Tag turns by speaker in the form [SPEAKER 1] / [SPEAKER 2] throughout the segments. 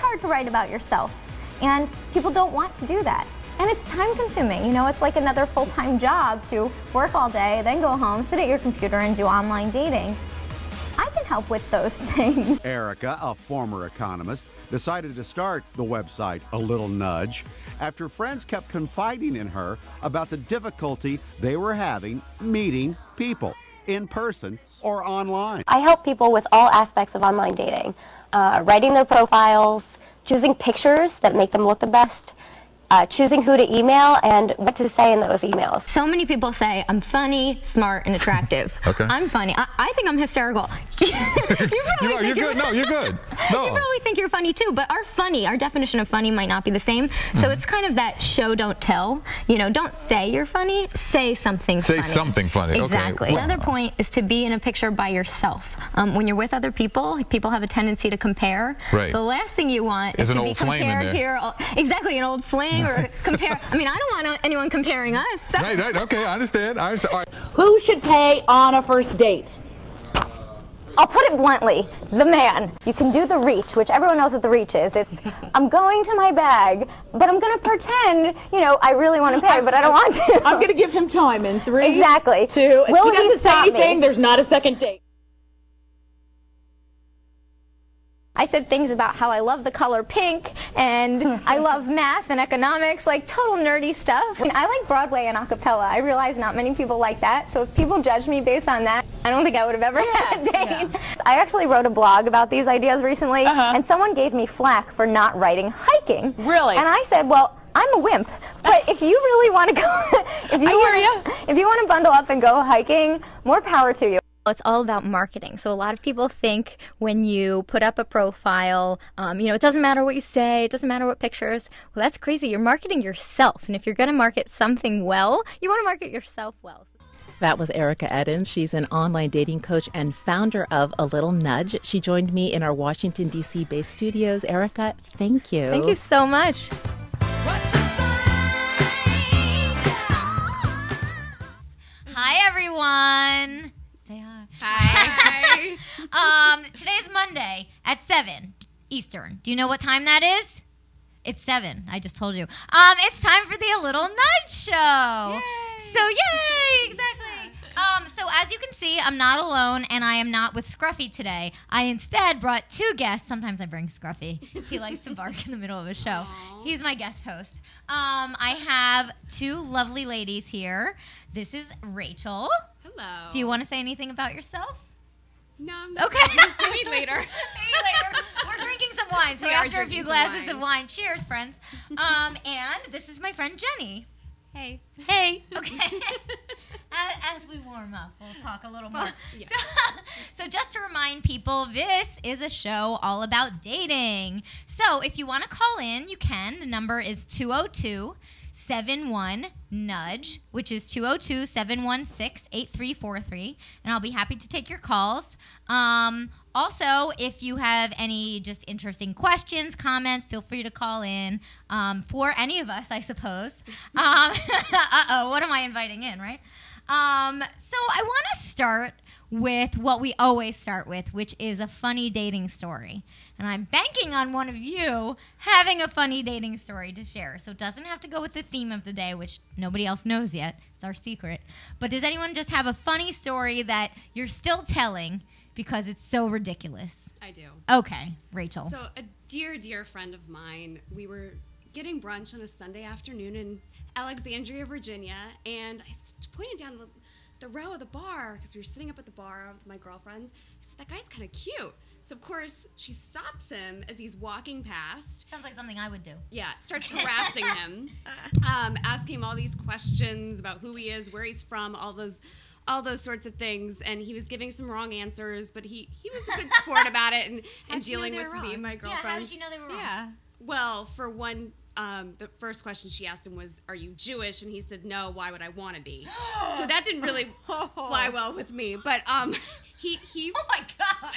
[SPEAKER 1] hard to write about yourself, and people don't want to do that. And it's time consuming, you know, it's like another full-time job to work all day, then go home, sit at your computer and do online dating. I can help with those things.
[SPEAKER 2] Erika, a former economist, decided to start the website A Little Nudge after friends kept confiding in her about the difficulty they were having meeting people in person or online.
[SPEAKER 3] I help people with all aspects of online dating, writing their profiles, choosing pictures that make them look the best, choosing who to email and what to say in those emails.
[SPEAKER 1] So many people say I'm funny, smart, and attractive.
[SPEAKER 4] Okay.
[SPEAKER 1] I'm funny. I think I'm hysterical.
[SPEAKER 4] You're good. No, you're good. No.
[SPEAKER 1] You probably think you're funny too, but our definition of funny might not be the same. So it's kind of that show, don't tell. You know, don't say you're funny, say something funny.
[SPEAKER 4] Say something funny.
[SPEAKER 1] Exactly.
[SPEAKER 4] Okay.
[SPEAKER 1] Another point is to be in a picture by yourself. When you're with other people, people have a tendency to compare.
[SPEAKER 4] Right.
[SPEAKER 1] The last thing you want is to be compared to your, exactly, an old fling or compare. I mean, I don't want anyone comparing us. So.
[SPEAKER 4] Right, okay, I understand. All right.
[SPEAKER 5] Who should pay on a first date?
[SPEAKER 1] I'll put it bluntly, the man. You can do the reach, which everyone knows what the reach is. It's, I'm going to my bag, but I'm going to pretend, you know, I really want to pay, but I don't want to.
[SPEAKER 5] I'm going to give him time in 3,
[SPEAKER 1] exactly.
[SPEAKER 5] 2, if
[SPEAKER 1] Will
[SPEAKER 5] he doesn't say
[SPEAKER 1] stop
[SPEAKER 5] anything,
[SPEAKER 1] me?
[SPEAKER 5] there's not a second date.
[SPEAKER 1] I said things about how I love the color pink, and I love math and economics, like total nerdy stuff. And I like Broadway and a cappella. I realize not many people like that, so if people judge me based on that, I don't think I would have ever had a date. Yeah. I actually wrote a blog about these ideas recently, and someone gave me flack for not writing hiking.
[SPEAKER 5] Really?
[SPEAKER 1] And I said, well, I'm a wimp, but if you really want to go, if you want to bundle up and go hiking, more power to you. It's all about marketing. So a lot of people think when you put up a profile, you know, it doesn't matter what you say, it doesn't matter what pictures. Well, that's crazy. You're marketing yourself. And if you're going to market something well, you want to market yourself well.
[SPEAKER 6] That was Erika Edens. She's an online dating coach and founder of A Little Nudge. She joined me in our Washington, D.C. based studios. Erika, thank you.
[SPEAKER 1] Thank you so much.
[SPEAKER 7] Hi, everyone. Say hi. Hi. Today's Monday at 7 Eastern. Do you know what time that is? It's 7. I just told you. It's time for the A Little Nudge Show. Yay. So, yay, exactly. So as you can see, I'm not alone, and I am not with Scruffy today. I instead brought 2 guests. Sometimes I bring Scruffy. He likes to bark in the middle of a show. Aww. He's my guest host. I have 2 lovely ladies here. This is Rachel.
[SPEAKER 8] Hello.
[SPEAKER 7] Do you want to say anything about yourself?
[SPEAKER 8] No, I'm not.
[SPEAKER 7] Okay.
[SPEAKER 8] Maybe later.
[SPEAKER 7] Maybe later. We're drinking some wine, so after a few glasses of wine, cheers, friends. And this is my friend Jenny. Hey. Hey. Okay. As we warm up, we'll talk a little more. Yeah. So just to remind people, this is a show all about dating. So if you want to call in, you can. The number is 202-71-NUDGE, which is 202-716-8343, and I'll be happy to take your calls. Also, if you have any just interesting questions, comments, feel free to call in for any of us, I suppose. Uh-oh, what am I inviting in, right? So I want to start with what we always start with, which is a funny dating story. And I'm banking on one of you having a funny dating story to share. So it doesn't have to go with the theme of the day, which nobody else knows yet. It's our secret. But does anyone just have a funny story that you're still telling because it's so ridiculous?
[SPEAKER 8] I do.
[SPEAKER 7] Okay, Rachel.
[SPEAKER 8] So a dear, dear friend of mine, we were getting brunch on a Sunday afternoon in Alexandria, Virginia, and I pointed down the row of the bar, because we were sitting up at the bar with my girlfriends. I said, that guy's kind of cute. So, of course, she stops him as he's walking past.
[SPEAKER 7] Sounds like something I would do.
[SPEAKER 8] Yeah, starts harassing him, asking him all these questions about who he is, where he's from, all those sorts of things. And he was giving some wrong answers, but he was a good sport about it and dealing with me and my girlfriends.
[SPEAKER 7] Yeah, how did you know they were wrong?
[SPEAKER 8] Yeah. Well, for one, the first question she asked him was, are you Jewish? And he said, no, why would I want to be? So that didn't really fly well with me. But he
[SPEAKER 7] oh my God.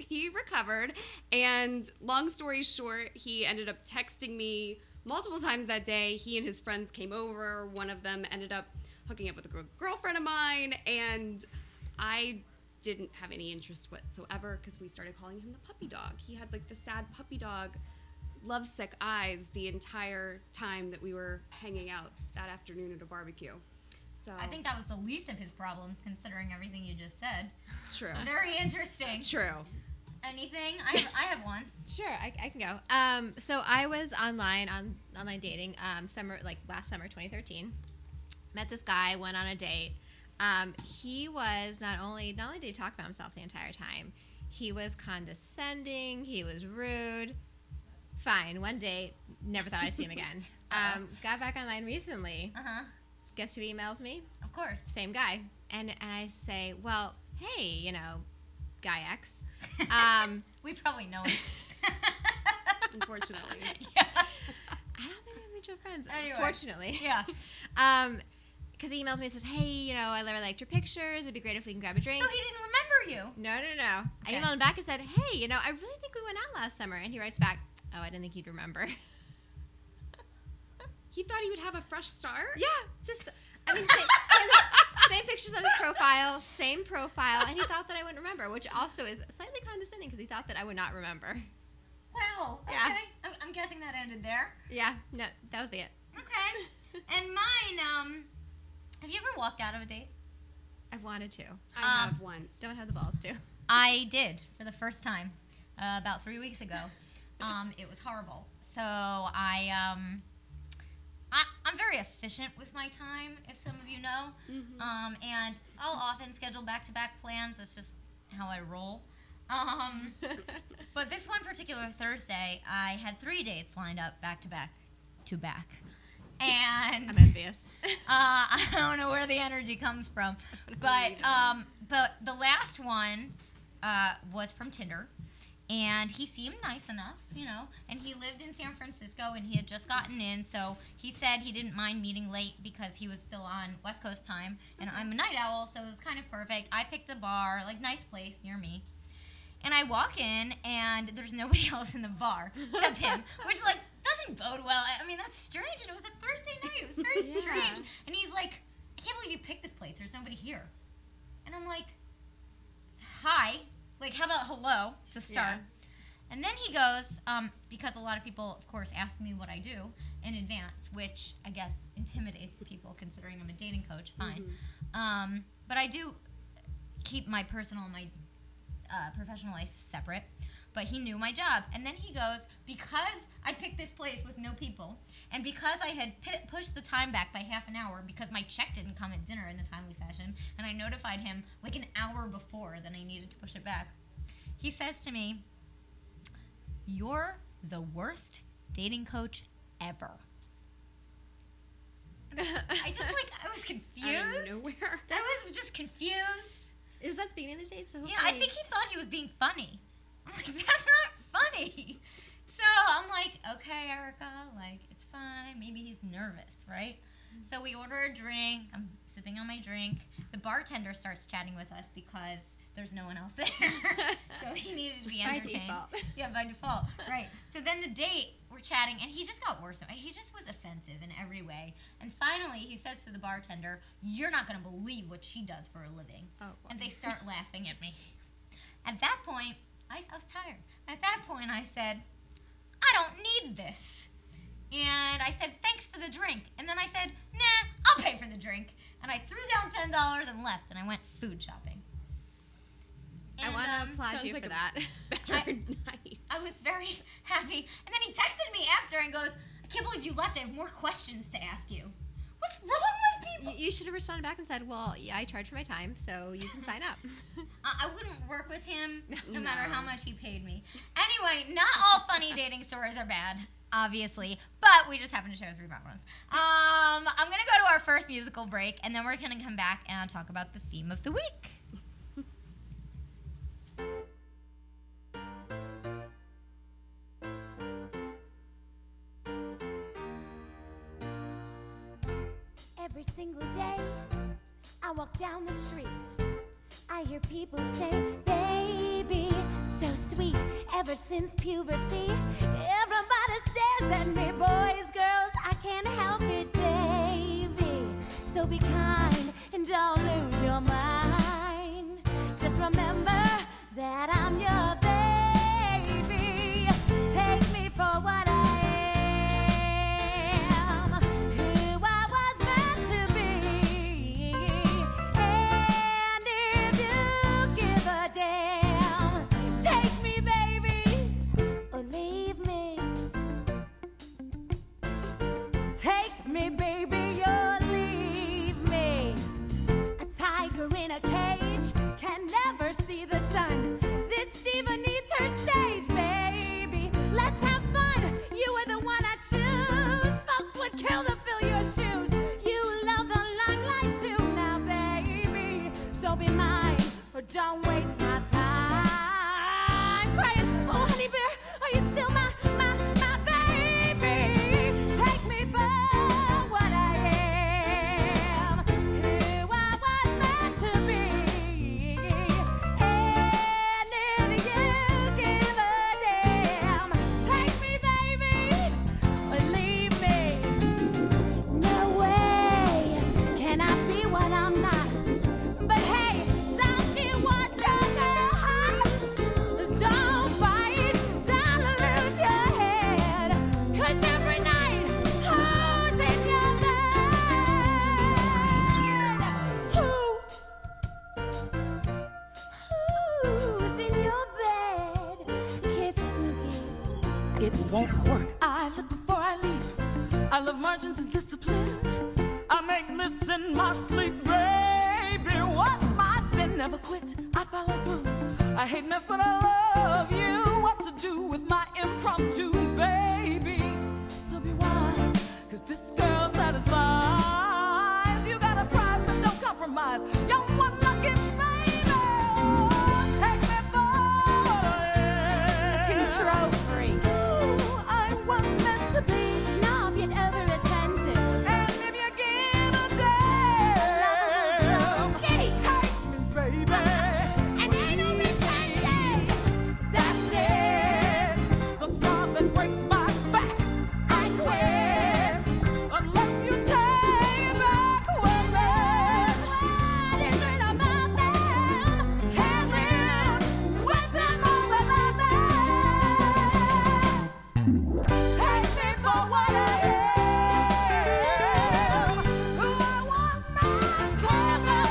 [SPEAKER 8] he recovered. And long story short, he ended up texting me multiple times that day. He and his friends came over. One of them ended up hooking up with a girlfriend of mine. And I didn't have any interest whatsoever because we started calling him the puppy dog. He had like the sad puppy dog lovesick eyes the entire time that we were hanging out that afternoon at a barbecue. So
[SPEAKER 7] I think that was the least of his problems, considering everything you just said.
[SPEAKER 8] True.
[SPEAKER 7] Very interesting.
[SPEAKER 8] True.
[SPEAKER 7] Anything? I have one.
[SPEAKER 9] Sure, I can go. So I was online dating last summer 2013. Met this guy, went on a date. He was not only did he talk about himself the entire time, he was condescending, he was rude. Fine, one date, never thought I'd see him again. Got back online recently. Guess who emails me?
[SPEAKER 7] Of course.
[SPEAKER 9] Same guy. And I say, well, hey, Guy X.
[SPEAKER 7] We probably know him.
[SPEAKER 8] Unfortunately.
[SPEAKER 7] Yeah.
[SPEAKER 9] I don't think we're mutual friends.
[SPEAKER 7] Anyway.
[SPEAKER 9] Unfortunately.
[SPEAKER 7] Yeah.
[SPEAKER 9] Because he emails me and says, hey, I really liked your pictures. It'd be great if we can grab a drink.
[SPEAKER 7] So he didn't remember you?
[SPEAKER 9] No.
[SPEAKER 7] Okay.
[SPEAKER 9] I emailed him back and said, hey, I really think we went out last summer. And he writes back, oh, I didn't think you'd remember.
[SPEAKER 8] He thought he would have a fresh start?
[SPEAKER 9] Yeah. Same pictures on his profile, same profile, and he thought that I wouldn't remember, which also is slightly condescending because he thought that I would not remember.
[SPEAKER 7] Wow.
[SPEAKER 9] Yeah.
[SPEAKER 7] Okay. I'm guessing that ended there.
[SPEAKER 9] Yeah. No, that was it.
[SPEAKER 7] Okay. And mine, have you ever walked out of a date?
[SPEAKER 9] I've wanted to.
[SPEAKER 8] I have once.
[SPEAKER 9] Don't have the balls to.
[SPEAKER 7] I did for the first time about 3 weeks ago. It was horrible. So I'm very efficient with my time, if some of you know. And I'll often schedule back-to-back plans. That's just how I roll. But this one particular Thursday, I had 3 dates lined up back-to-back. And
[SPEAKER 9] I'm envious.
[SPEAKER 7] I don't know where the energy comes from. But the last one was from Tinder. And he seemed nice enough, and he lived in San Francisco, and he had just gotten in, so he said he didn't mind meeting late because he was still on West Coast time, and I'm a night owl, so it was kind of perfect. I picked a bar, nice place near me, and I walk in, and there's nobody else in the bar except him, which, doesn't bode well. I mean, that's strange, and it was a Thursday night. It was very strange, and he's like, I can't believe you picked this place. There's nobody here. And I'm like, hi. How about hello to start? Yeah. And then he goes, because a lot of people, of course, ask me what I do in advance, which I guess intimidates people considering I'm a dating coach. Fine. But I do keep my personal and my professional life separate. But he knew my job. And then he goes, because I picked this place with no people, and because I had pushed the time back by half an hour because my check didn't come at dinner in a timely fashion, and I notified him an hour before that I needed to push it back, he says to me, you're the worst dating coach ever. I was confused.
[SPEAKER 8] Out of nowhere.
[SPEAKER 7] I was just confused.
[SPEAKER 9] Is that the beginning of the date? So
[SPEAKER 7] yeah, I think he thought he was being funny. I'm like, that's not funny. So I'm like, okay, Erika, it's fine. Maybe he's nervous, right? So we order a drink. I'm sipping on my drink. The bartender starts chatting with us because there's no one else there. So he needed to be entertained.
[SPEAKER 9] By default.
[SPEAKER 7] Yeah, by default. Right. So then the date, we're chatting, and he just got worse. He just was offensive in every way. And finally, he says to the bartender, you're not going to believe what she does for a living.
[SPEAKER 9] Oh, well.
[SPEAKER 7] And they start laughing at me. At that point, I was tired. At that point, I said, I don't need this. And I said, thanks for the drink. And then I said, nah, I'll pay for the drink. And I threw down $10 and left, and I went food shopping.
[SPEAKER 9] And, I want to applaud you for that.
[SPEAKER 7] I was very happy. And then he texted me after and goes, I can't believe you left. I have more questions to ask you. What's wrong with people?
[SPEAKER 9] You should have responded back and said, well, yeah, I charge for my time, so you can sign up.
[SPEAKER 7] I wouldn't work with him no matter how much he paid me. Anyway, not all funny dating stories are bad, obviously, but we just happen to share 3 bad ones. I'm going to go to our first musical break, and then we're going to come back and talk about the theme of the week.
[SPEAKER 10] Every single day I walk down the street, I hear people say, baby, so sweet. Ever since puberty, everybody stares at me. Boys, girls, I can't help it, baby. So be kind and don't lose your mind. Just remember that I'm your baby. Take me for what I
[SPEAKER 11] it won't work. I look before I leap. I love margins and discipline. I make lists in my sleep, baby. What's my sin? Never quit. I follow through. I hate mess, but I love you. What to do with my impromptu, baby? So be wise, 'cause this girl satisfies. You got a prize, but don't compromise. You're one lucky baby. Take me for it.
[SPEAKER 10] Control freak.
[SPEAKER 11] Ooh, I was meant to be.
[SPEAKER 10] Snob yet over attentive.
[SPEAKER 11] And if you give a damn,
[SPEAKER 10] Lovable drunk.
[SPEAKER 11] take me, baby.
[SPEAKER 10] And anal retentive.
[SPEAKER 11] That's it. The straw that breaks my back. I quit. Unless you take back with it.
[SPEAKER 10] What is it about them?
[SPEAKER 11] Can't live with them or without them. Take me for what I am. Who I was meant to be.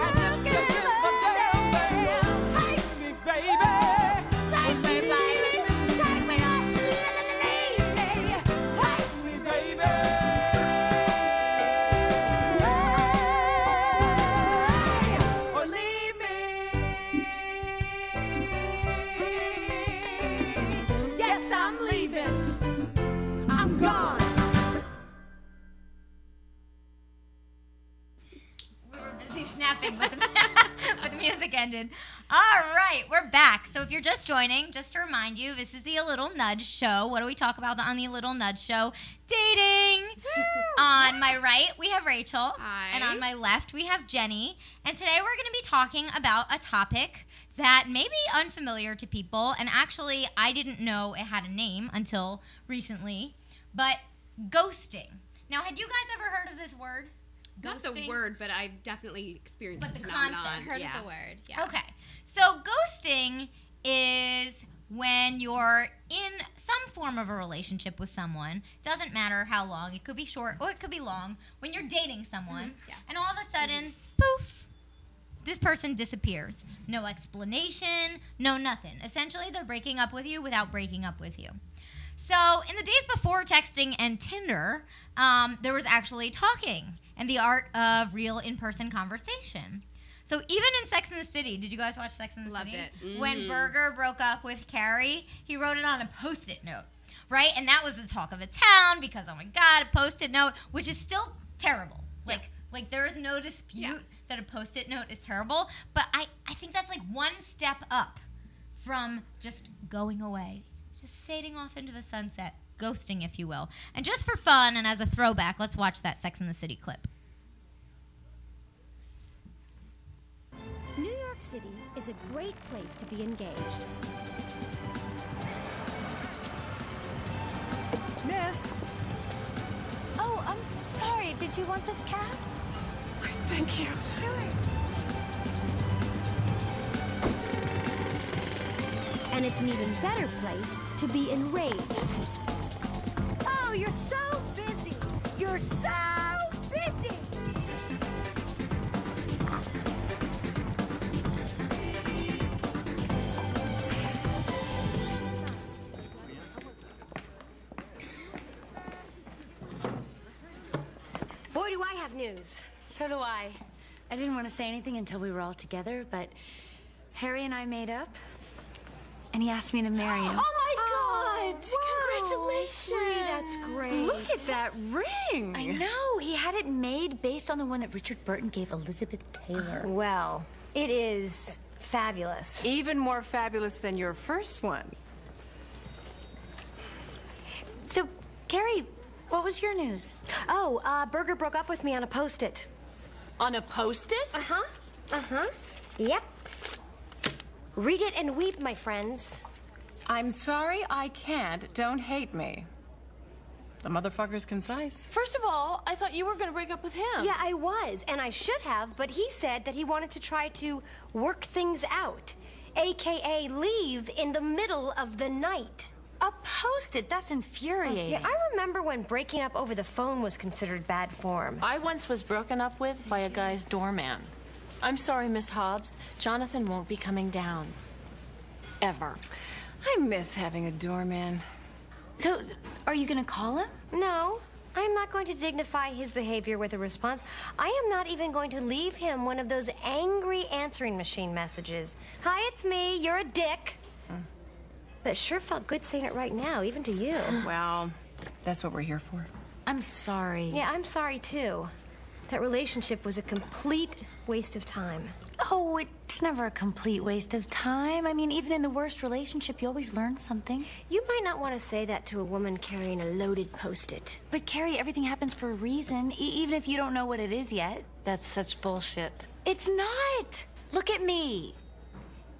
[SPEAKER 11] And if you give a damn, take me, baby.
[SPEAKER 10] Take me, baby. Take me, lady.
[SPEAKER 11] Take me, baby. Or leave me. Yes, I'm leaving. I'm gone.
[SPEAKER 7] We were busy snapping, but the music ended. All right, we're back. So if you're just joining, just to remind you, this is the A Little Nudge Show. What do we talk about on the A Little Nudge Show? Dating. On my right, we have Rachel.
[SPEAKER 9] Hi.
[SPEAKER 7] And on my left, we have Jenny. And today we're going to be talking about a topic that may be unfamiliar to people. And actually, I didn't know it had a name until recently. But ghosting. Now, had you guys ever heard of this word?
[SPEAKER 8] Not the word, but I've definitely experienced
[SPEAKER 7] But
[SPEAKER 8] the
[SPEAKER 7] the
[SPEAKER 8] phenomenon.
[SPEAKER 7] concept.
[SPEAKER 9] Heard
[SPEAKER 8] yeah.
[SPEAKER 9] of the word. Yeah.
[SPEAKER 7] Okay. So ghosting is when you're in some form of a relationship with someone. Doesn't matter how long. It could be short or it could be long. When you're dating someone,
[SPEAKER 9] Yeah.
[SPEAKER 7] and all of a sudden, poof, this person disappears. No explanation, no nothing. Essentially, they're breaking up with you without breaking up with you. So in the days before texting and Tinder, there was actually talking and the art of real in-person conversation. So even in Sex and the City, did you guys watch Sex and the
[SPEAKER 8] Loved
[SPEAKER 7] City?
[SPEAKER 8] it.
[SPEAKER 7] When Berger broke up with Carrie, he wrote it on a Post-it note, right? And that was the talk of the town because, oh my God, a Post-it note, which is still terrible. Like there is no dispute that a Post-it note is terrible, but I think that's like one step up from just going away, just fading off into the sunset, ghosting, if you will. And just for fun and as a throwback, let's watch that Sex and the City clip.
[SPEAKER 10] New York City is a great place to be engaged.
[SPEAKER 12] Miss,
[SPEAKER 10] Oh, I'm sorry. Did you want this cat?
[SPEAKER 12] thank you.
[SPEAKER 10] And it's an even better place to be enraged. Oh, you're so busy. You're so busy.
[SPEAKER 13] Boy, do I have news. So do I. I didn't want to say anything until we were all together, but Harry and I made up, and he asked me to marry him.
[SPEAKER 12] Oh my God! Congratulations!
[SPEAKER 13] Sweetie, that's great.
[SPEAKER 12] Look at that ring.
[SPEAKER 13] I know. He had it made based on the one that Richard Burton gave Elizabeth Taylor.
[SPEAKER 10] Well, it is fabulous.
[SPEAKER 12] Even more fabulous than your first one.
[SPEAKER 13] So, Carrie, what was your news?
[SPEAKER 10] Oh, Berger broke up with me on a Post-it.
[SPEAKER 12] On a Post-it?
[SPEAKER 10] Uh-huh. Uh-huh. Yep. Read it and weep, my friends.
[SPEAKER 12] I'm sorry, I can't. Don't hate me. The motherfucker's concise.
[SPEAKER 5] First of all, I thought you were going to break up with him.
[SPEAKER 10] Yeah, I was, and I should have, but he said that he wanted to try to work things out, AKA leave in the middle of the night.
[SPEAKER 13] A Post-it? That's infuriating.
[SPEAKER 10] Yeah, I remember when breaking up over the phone was considered bad form.
[SPEAKER 5] I once was broken up with by a guy's doorman. I'm sorry, Miss Hobbs. Jonathan won't be coming down.
[SPEAKER 13] ever.
[SPEAKER 12] I miss having a doorman.
[SPEAKER 13] So, are you gonna call him?
[SPEAKER 14] No, I am not going to dignify his behavior with a response. I am not even going to leave him one of those angry answering machine messages. Hi, it's me. You're a dick. But it sure felt good saying it right now, even to you.
[SPEAKER 12] Well, that's what we're here for.
[SPEAKER 13] I'm sorry.
[SPEAKER 14] Yeah, I'm sorry too. That relationship was a complete waste of time.
[SPEAKER 13] Oh, it's never a complete waste of time. I mean, even in the worst relationship, you always learn something.
[SPEAKER 14] You might not want to say that to a woman carrying a loaded Post-it.
[SPEAKER 13] But, Carrie, everything happens for a reason, even if you don't know what it is yet.
[SPEAKER 12] That's such bullshit.
[SPEAKER 13] It's not! Look at me.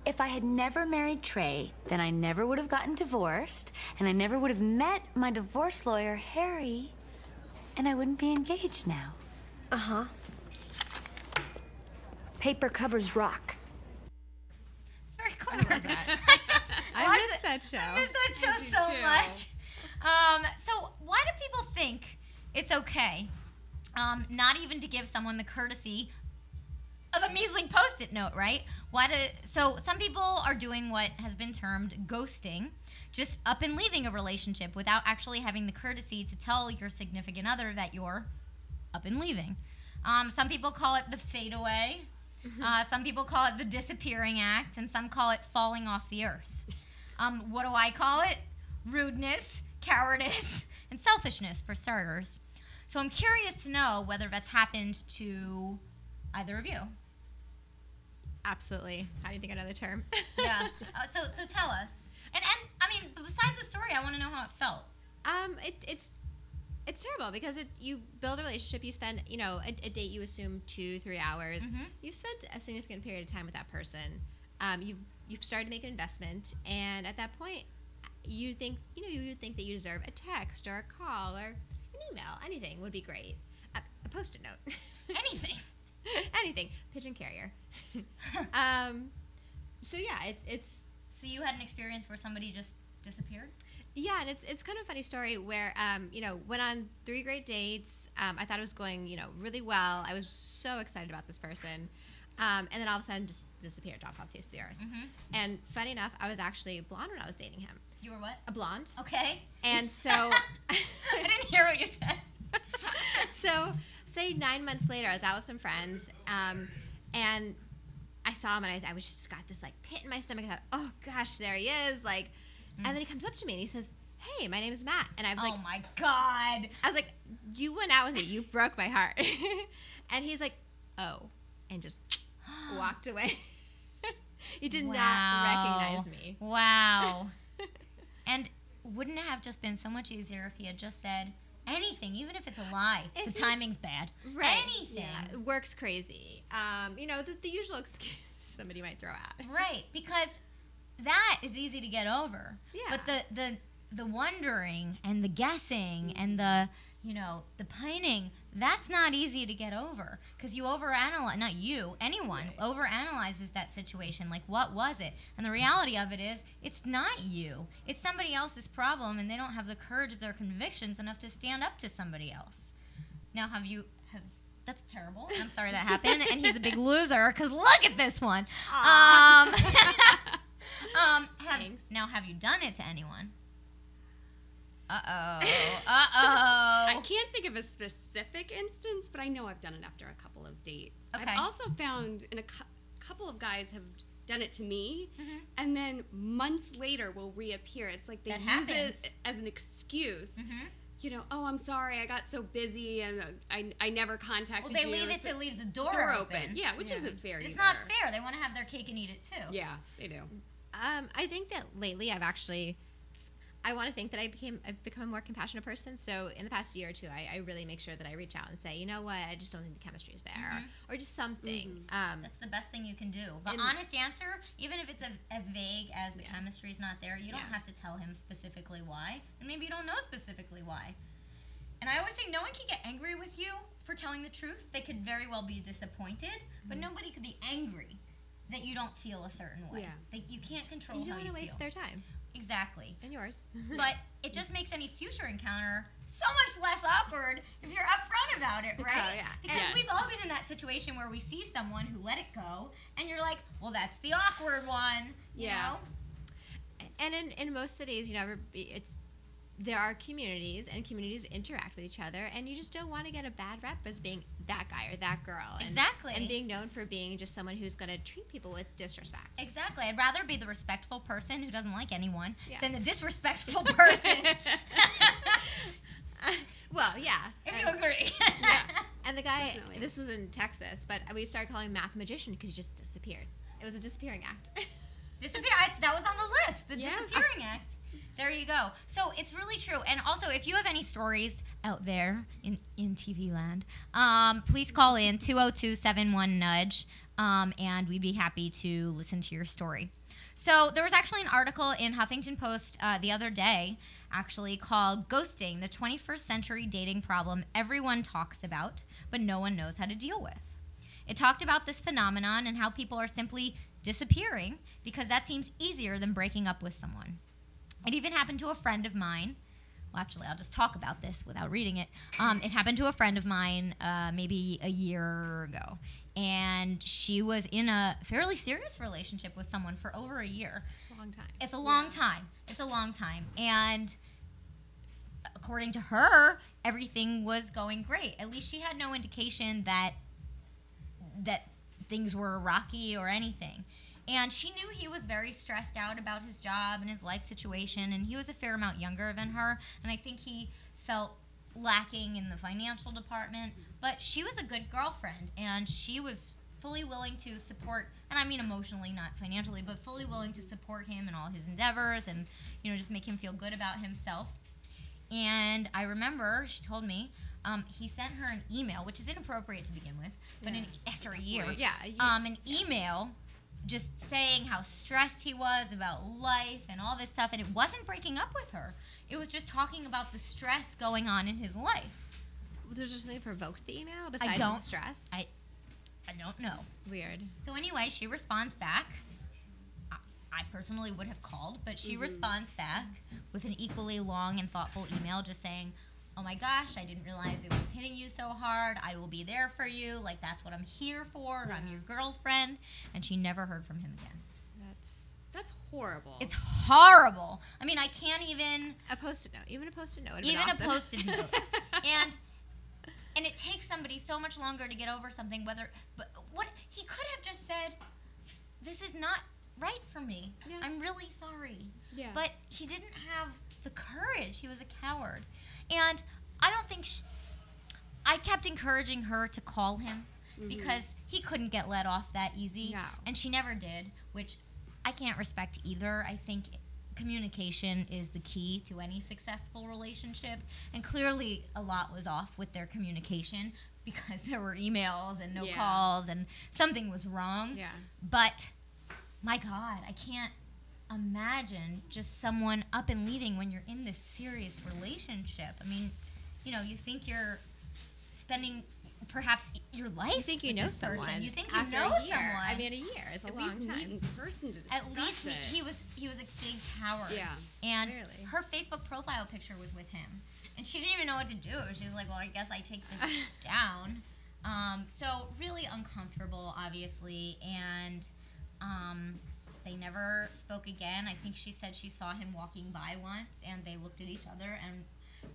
[SPEAKER 13] If I had never married Trey, then I never would have gotten divorced, and I never would have met my divorce lawyer, Harry, and I wouldn't be engaged now.
[SPEAKER 14] Uh-huh. Paper covers rock.
[SPEAKER 7] It's very clever.
[SPEAKER 9] I miss that show.
[SPEAKER 7] I miss that show so much. So why do people think it's okay not even to give someone the courtesy of a measly Post-it note, right? So some people are doing what has been termed ghosting, just up and leaving a relationship without actually having the courtesy to tell your significant other that you're up and leaving. Some people call it the fade away. Some people call it the disappearing act, and some call it falling off the earth. What do I call it? Rudeness, cowardice, and selfishness, for starters. So I'm curious to know whether that's happened to either of you.
[SPEAKER 9] Absolutely. How do you think I know the term?
[SPEAKER 7] Yeah. So tell us. And I mean, besides the story, I want to know how it felt.
[SPEAKER 9] It's terrible because you build a relationship. You spend, a date you assume 2-3 hours.
[SPEAKER 7] Mm-hmm.
[SPEAKER 9] You've spent a significant period of time with that person. You've started to make an investment, and at that point, you think that you deserve a text or a call or an email. Anything would be great. A Post-it note.
[SPEAKER 7] Anything.
[SPEAKER 9] Anything. Pigeon carrier. So yeah, it's.
[SPEAKER 7] So you had an experience where somebody just disappeared?
[SPEAKER 9] Yeah, and it's kind of a funny story where went on 3 great dates. I thought it was going really well. I was so excited about this person, and then all of a sudden just disappeared, dropped off the face of the earth.
[SPEAKER 7] Mm-hmm.
[SPEAKER 9] And funny enough, I was actually blonde when I was dating him.
[SPEAKER 7] You were what?
[SPEAKER 9] A blonde.
[SPEAKER 7] Okay.
[SPEAKER 9] And so
[SPEAKER 7] I didn't hear what you said.
[SPEAKER 9] So say 9 months later, I was out with some friends, and I saw him, and I was just got this pit in my stomach. I thought, oh gosh, there he is, and then he comes up to me and he says, hey, my name is Matt. And I was like,
[SPEAKER 7] oh my God.
[SPEAKER 9] I was like, you went out with me. You broke my heart. And he's like, oh, and just walked away. He did not recognize me.
[SPEAKER 7] Wow. And wouldn't it have just been so much easier if he had just said anything, even if it's a lie? The timing's bad.
[SPEAKER 9] Right.
[SPEAKER 7] Anything.
[SPEAKER 9] Yeah. Work's crazy. The usual excuse somebody might throw out.
[SPEAKER 7] Right, because that is easy to get over.
[SPEAKER 9] Yeah.
[SPEAKER 7] But the wondering and the guessing and the pining, that's not easy to get over, because you overanalyze. Not you, anyone overanalyzes that situation. Like, what was it? And the reality of it is, it's not you. It's somebody else's problem, and they don't have the courage of their convictions enough to stand up to somebody else. Now, that's terrible. I'm sorry that happened, and he's a big loser, because look at this one. Have you done it to anyone? Uh-oh.
[SPEAKER 8] I can't think of a specific instance, but I know I've done it after a couple of dates.
[SPEAKER 7] Okay.
[SPEAKER 8] I've also found a couple of guys have done it to me, and then months later will reappear. It's like they use it as an excuse. Oh, I'm sorry, I got so busy and I never contacted you.
[SPEAKER 7] Well, they leave it to leave the door open.
[SPEAKER 8] Yeah, which isn't fair either.
[SPEAKER 7] It's not fair. They want to have their cake and eat it too.
[SPEAKER 8] Yeah, they do.
[SPEAKER 9] I think that lately I want to think that I've become a more compassionate person. So in the past year or two, I really make sure that I reach out and say, you know what, I just don't think the chemistry is there, or just something.
[SPEAKER 7] That's the best thing you can do. The honest answer, even if it's as vague as the chemistry is not there, you don't have to tell him specifically why, and maybe you don't know specifically why. And I always say no one can get angry with you for telling the truth. They could very well be disappointed, but nobody could be angry that you don't feel a certain way. Yeah. You can't control how you feel.
[SPEAKER 9] You don't want to waste their time.
[SPEAKER 7] Exactly.
[SPEAKER 9] And yours.
[SPEAKER 7] But it just makes any future encounter so much less awkward if you're upfront about it, right?
[SPEAKER 9] Oh, yeah.
[SPEAKER 7] Because we've all been in that situation where we see someone who let it go, and you're like, well, that's the awkward one, you know?
[SPEAKER 9] And in most cities, there are communities, and communities interact with each other, and you just don't want to get a bad rep as being that guy or that girl.
[SPEAKER 7] Exactly.
[SPEAKER 9] And being known for being just someone who's going to treat people with disrespect.
[SPEAKER 7] Exactly. I'd rather be the respectful person who doesn't like anyone than the disrespectful person.
[SPEAKER 9] Well, yeah.
[SPEAKER 7] If you agree.
[SPEAKER 9] Yeah. And the guy, this was in Texas, but we started calling him Math Magician because he just disappeared. It was a disappearing act.
[SPEAKER 7] That was on the list. The disappearing act. There you go. So it's really true. And also, if you have any stories out there in TV land, please call in 202-71-NUDGE, and we'd be happy to listen to your story. So there was actually an article in Huffington Post the other day, actually, called Ghosting, the 21st Century Dating Problem Everyone Talks About, but no one knows how to deal with. It talked about this phenomenon and how people are simply disappearing because that seems easier than breaking up with someone. It even happened to a friend of mine. Well, actually, I'll just talk about this without reading it. It happened to a friend of mine maybe a year ago. And she was in a fairly serious relationship with someone for over a year.
[SPEAKER 9] It's a long time.
[SPEAKER 7] It's a long time. It's a long time. And according to her, everything was going great. At least she had no indication that things were rocky or anything. And she knew he was very stressed out about his job and his life situation, and he was a fair amount younger than her, and I think he felt lacking in the financial department. But she was a good girlfriend, and she was fully willing to support, and I mean emotionally, not financially, but fully willing to support him in all his endeavors and, just make him feel good about himself. And I remember she told me he sent her an email, which is inappropriate to begin with, but after a year, an email just saying how stressed he was about life and all this stuff, and it wasn't breaking up with her. It was just talking about the stress going on in his life.
[SPEAKER 9] Was there just something that provoked the email besides the stress?
[SPEAKER 7] I don't know.
[SPEAKER 9] Weird.
[SPEAKER 7] So anyway, she responds back. I personally would have called, but she responds back with an equally long and thoughtful email just saying, "Oh my gosh, I didn't realize it was hitting you so hard. I will be there for you. Like, that's what I'm here for. I'm your girlfriend." And she never heard from him again.
[SPEAKER 9] That's horrible.
[SPEAKER 7] It's horrible. I mean, I can't even...
[SPEAKER 9] A Post-it note. Even a Post-it note would have
[SPEAKER 7] been
[SPEAKER 9] awesome.
[SPEAKER 7] A Post-it note. And it takes somebody so much longer to get over something, but what he could have just said, "This is not right for me. Yeah. I'm really sorry."
[SPEAKER 8] Yeah.
[SPEAKER 7] But he didn't have the courage. He was a coward. And I don't think I kept encouraging her to call him because he couldn't get let off that easy.
[SPEAKER 9] No.
[SPEAKER 7] And she never did, which I can't respect either. I think communication is the key to any successful relationship. And clearly a lot was off with their communication because there were emails and no calls and something was wrong.
[SPEAKER 9] Yeah.
[SPEAKER 7] But my God, I can't imagine just someone up and leaving when you're in this serious relationship. I mean, you think you're spending perhaps your life.
[SPEAKER 9] You think you know someone.
[SPEAKER 7] You think you know someone.
[SPEAKER 9] I mean, a year is a long time.
[SPEAKER 8] In person to discuss
[SPEAKER 7] At least he was a big coward.
[SPEAKER 8] Yeah.
[SPEAKER 7] And
[SPEAKER 9] clearly.
[SPEAKER 7] her Facebook profile picture was with him, and she didn't even know what to do. She's like, "Well, I guess I take this down." So really uncomfortable, obviously, and they never spoke again. I think she said she saw him walking by once, and they looked at each other, and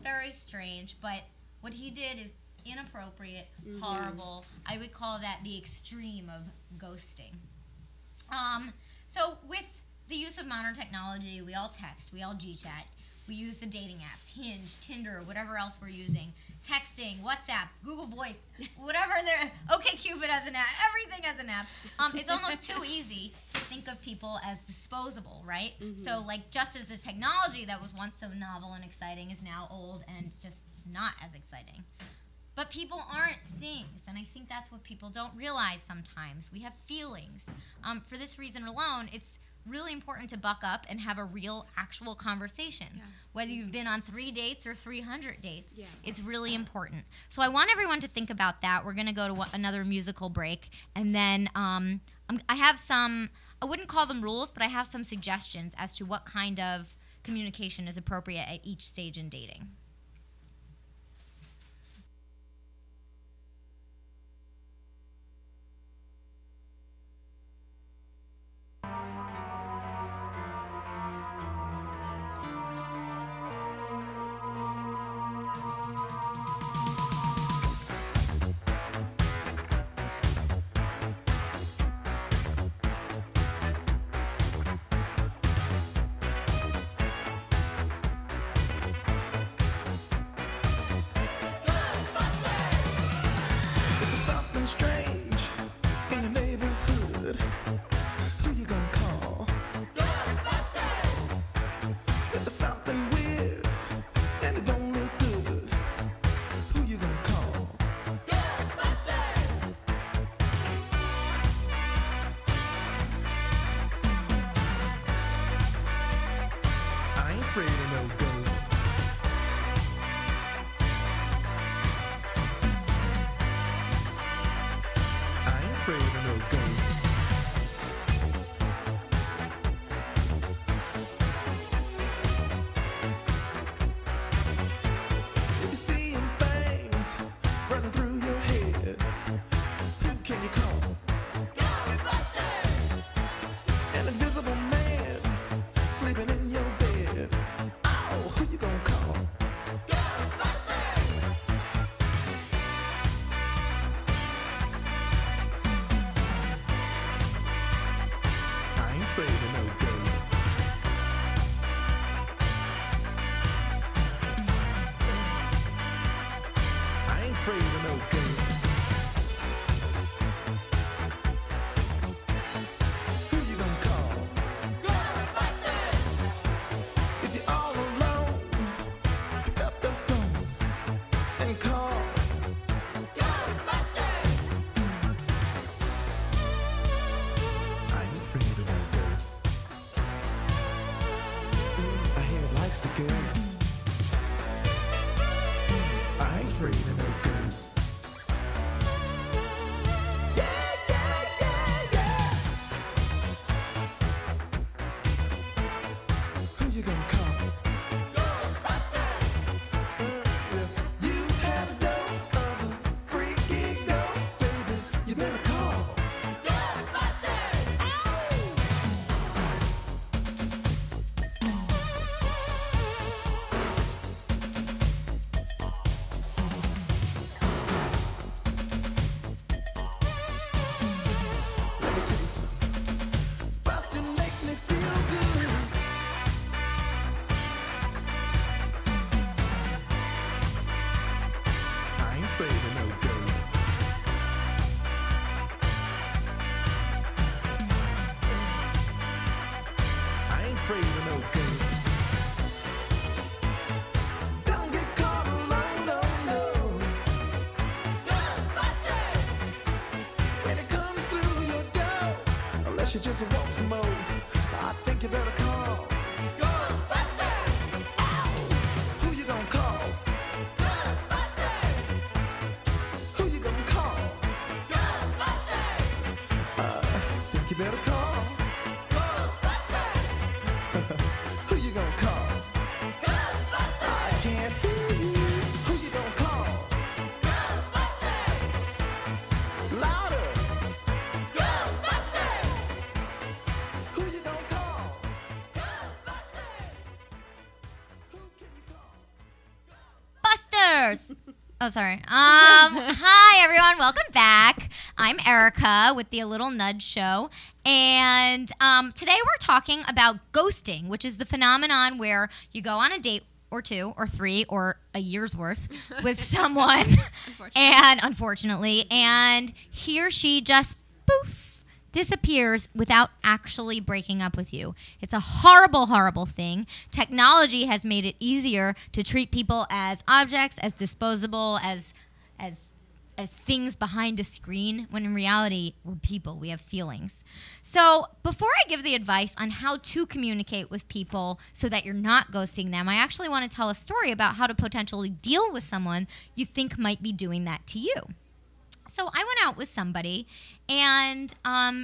[SPEAKER 7] very strange. But what he did is inappropriate, horrible. I would call that the extreme of ghosting. So with the use of modern technology, we all text, we all G-chat, we use the dating apps, Hinge, Tinder, whatever else we're using, texting, WhatsApp, Google Voice, whatever there, OkCupid has an app, everything has an app. It's almost too easy to think of people as disposable, right? So like just as the technology that was once so novel and exciting is now old and just not as exciting. But people aren't things, and I think that's what people don't realize sometimes. We have feelings. For this reason alone, it's really important to buck up and have a real, actual conversation. Yeah. Whether you've been on 3 dates or 300 dates, it's really important. So I want everyone to think about that. We're going to go to another musical break, and then I have some, I wouldn't call them rules, but I have some suggestions as to what kind of communication is appropriate at each stage in dating.
[SPEAKER 11] afraid of no ghosts. I ain't afraid of no ghosts. If you're seeing things running through your head, who can you call? Ghostbusters! An invisible man sleeping in your bed. Oh, who you gonna call? Ghostbusters! I ain't afraid of no ghosts. I ain't afraid of no ghosts. Who you gonna call? Ghostbusters! If you're all alone, pick up the phone and call Ghostbusters! I ain't afraid of no ghosts. I hear it likes the girls. I ain't afraid of no ghosts. Yeah, yeah, yeah, yeah. Who you gonna call? Ghostbusters! If you had a dose of a freaky ghost, baby, you better call Ghostbusters! Let me tell you something. Bustin' makes me feel good. I ain't afraid of no ghosts. I ain't afraid of no ghosts. Don't get caught alone, no, no. Ghostbusters! When it comes through your door, unless you just want some more, I think you better call Ghostbusters! Ow! Who you gonna call? Ghostbusters! Who you gonna call? Ghostbusters! Think you better call Ghostbusters! Who you gonna call? Ghostbusters! I can't hear you. Who you gonna call? Ghostbusters! Louder! Ghostbusters! Who you gonna call? Ghostbusters! Who can you call?
[SPEAKER 7] Busters. Oh, sorry. Hi, everyone. Welcome back. I'm Erika with the A Little Nudge Show. And today we're talking about ghosting, which is the phenomenon where you go on a date or two or three or a year's worth with someone. Unfortunately, and he or she just poof disappears without actually breaking up with you. It's a horrible, horrible thing. Technology has made it easier to treat people as objects, as disposable, as things behind a screen, when in reality, we're people. We have feelings. So before I give the advice on how to communicate with people so that you're not ghosting them, I actually want to tell a story about how to potentially deal with someone you think might be doing that to you. So I went out with somebody, and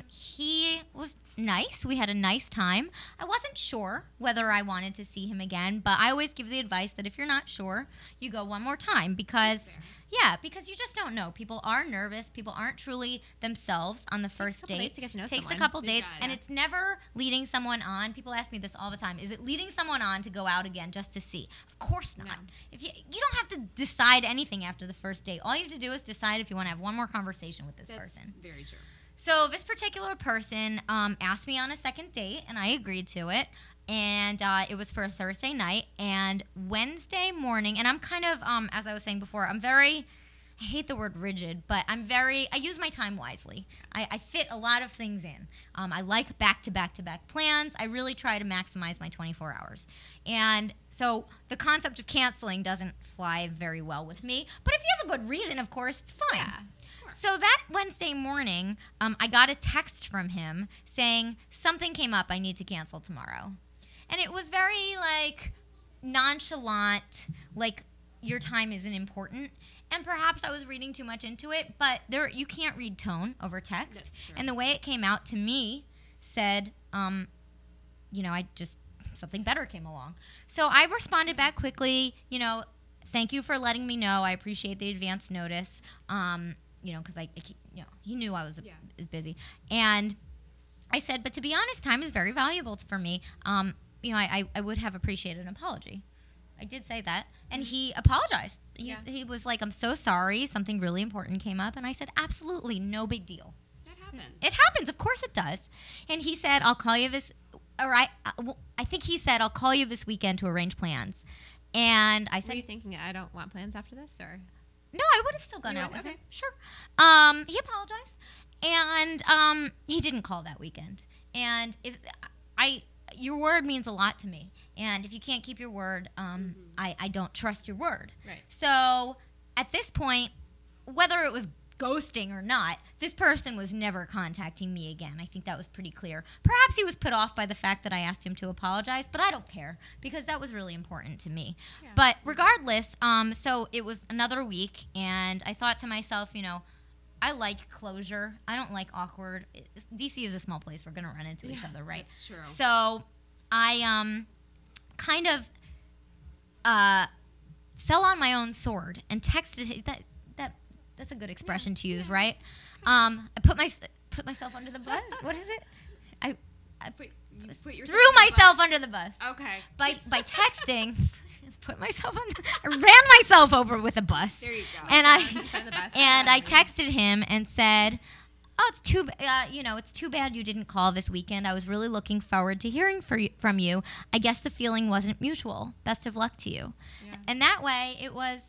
[SPEAKER 7] he was nice. We had a nice time. I wasn't sure whether I wanted to see him again, but I always give the advice that if you're not sure, you go one more time because you just don't know. People are nervous. People aren't truly themselves on the first date.
[SPEAKER 9] Days to get to know
[SPEAKER 7] Takes
[SPEAKER 9] someone.
[SPEAKER 7] a couple dates, and it's never leading someone on. People ask me this all the time. Is it leading someone on to go out again just to see? Of course not. If you don't have to decide anything after the first date. All you have to do is decide if you want to have one more conversation with this person.
[SPEAKER 9] Very true.
[SPEAKER 7] So this particular person asked me on a second date, and I agreed to it. And it was for a Thursday night. And Wednesday morning, and I'm kind of, as I was saying before, I hate the word rigid, but I use my time wisely. I fit a lot of things in. I like back-to-back-to-back plans. I really try to maximize my 24 hours. And so the concept of canceling doesn't fly very well with me. But if you have a good reason, of course, it's fine. Yeah. So that Wednesday morning, I got a text from him saying, something came up, I need to cancel tomorrow. And it was very, nonchalant, like your time isn't important. And perhaps I was reading too much into it, but you can't read tone over text.
[SPEAKER 8] That's true.
[SPEAKER 7] And the way it came out to me said, something better came along. So I responded back quickly, thank you for letting me know. I appreciate the advance notice, because he knew I was busy. And I said, but to be honest, time is very valuable for me. I would have appreciated an apology. I did say that. And he apologized. He was like, I'm so sorry. Something really important came up. And I said, absolutely, no big deal.
[SPEAKER 8] That happens.
[SPEAKER 7] It happens. Of course it does. And he said, I'll call you this. All right. I think he said, I'll call you this weekend to arrange plans. And I said,
[SPEAKER 9] were you thinking I don't want plans after this? Or
[SPEAKER 7] no, I would have still gone out with him. Sure. He apologized. And he didn't call that weekend. And your word means a lot to me. And if you can't keep your word, I don't trust your word.
[SPEAKER 8] Right.
[SPEAKER 7] So at this point, whether it was ghosting or not, this person was never contacting me again. I think that was pretty clear. Perhaps he was put off by the fact that I asked him to apologize, but I don't care because that was really important to me. Yeah. But regardless, so it was another week, and I thought to myself, I like closure. I don't like awkward. DC is a small place. We're going to run into each other, right?
[SPEAKER 8] That's true.
[SPEAKER 7] So I kind of fell on my own sword and texted that's a good expression to use, right? I put myself under the bus. What is it? I
[SPEAKER 8] threw
[SPEAKER 7] myself under the bus.
[SPEAKER 8] Okay.
[SPEAKER 7] By texting. I ran myself over with a bus.
[SPEAKER 8] There you go.
[SPEAKER 7] And I texted him and said, "Oh, it's too bad you didn't call this weekend. I was really looking forward to hearing from you. I guess the feeling wasn't mutual. Best of luck to you." Yeah. And that way, it was,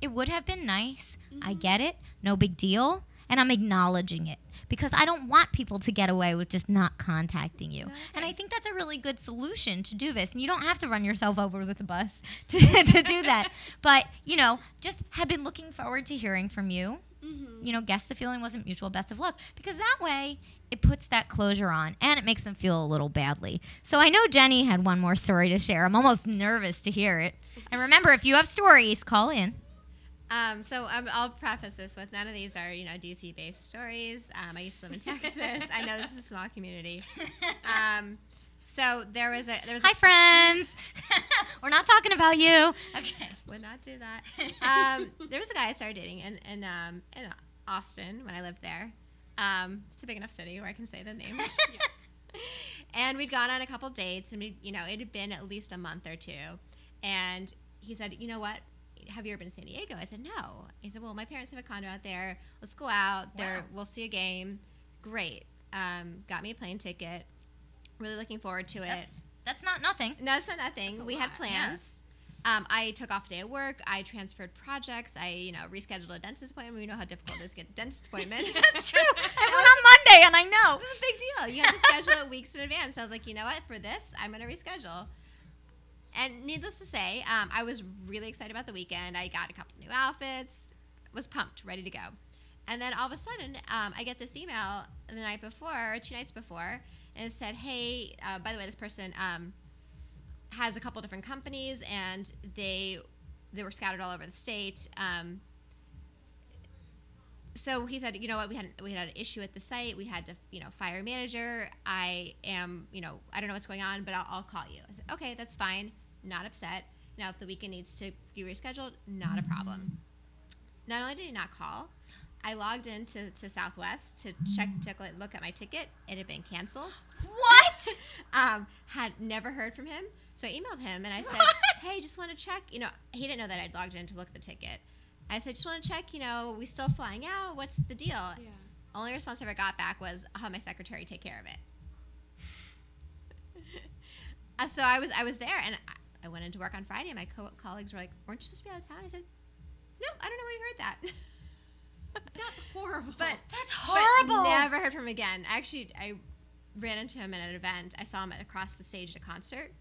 [SPEAKER 7] it would have been nice. I get it. No big deal. And I'm acknowledging it. Because I don't want people to get away with just not contacting you. Okay. And I think that's a really good solution to do this. And you don't have to run yourself over with a bus to do that. But, just had been looking forward to hearing from you. Mm-hmm. Guess the feeling wasn't mutual. Best of luck. Because that way, it puts that closure on. And it makes them feel a little badly. So I know Jenny had one more story to share. I'm almost nervous to hear it. And remember, if you have stories, call in.
[SPEAKER 9] I'll preface this with none of these are, DC-based stories. I used to live in Texas. I know this is a small community. So there was
[SPEAKER 7] Hi, friends. We're not talking about you. Okay.
[SPEAKER 9] Would not do that. There was a guy I started dating in Austin when I lived there. It's a big enough city where I can say the name. Yeah. And we'd gone on a couple dates, and it had been at least a month or two. And he said, "You know what? Have you ever been to San Diego?" I said, "No." He said, "Well, my parents have a condo out there. Let's go out there. We'll see a game." Great. Got me a plane ticket. Really looking forward to it.
[SPEAKER 7] That's not nothing.
[SPEAKER 9] No, it's not nothing. We had plans. Yeah. I took off a day of work. I transferred projects. I, rescheduled a dentist appointment. We know how difficult it is to get a dentist appointment.
[SPEAKER 7] That's true. I went on Monday, and I know.
[SPEAKER 9] This is a big deal. You have to schedule it weeks in advance. So I was like, you know what? For this, I'm going to reschedule. And needless to say, I was really excited about the weekend. I got a couple new outfits, was pumped, ready to go. And then all of a sudden, I get this email the night before, or 2 nights before, and it said, "Hey, by the way, this person has a couple different companies, and they were scattered all over the state." So he said, "You know what? We had an issue at the site. We had to, fire a manager. I am, I don't know what's going on, but I'll call you." I said, "Okay, that's fine. Not upset. Now, if the weekend needs to be rescheduled, not a problem." Not only did he not call, I logged into Southwest to look at my ticket. It had been canceled.
[SPEAKER 7] What?
[SPEAKER 9] Had never heard from him. So I emailed him and I said, "Hey, just want to check." He didn't know that I'd logged in to look at the ticket. I said, "Just want to check, we still flying out? What's the deal?" Yeah. Only response I ever got back was, "I'll have my secretary take care of it." So I was there, and I went into work on Friday, and my colleagues were like, "Weren't you supposed to be out of town?" I said, "No, I don't know where you heard that."
[SPEAKER 8] That's horrible.
[SPEAKER 7] That's horrible.
[SPEAKER 9] But never heard from him again. Actually, I ran into him at an event. I saw him across the stage at a concert,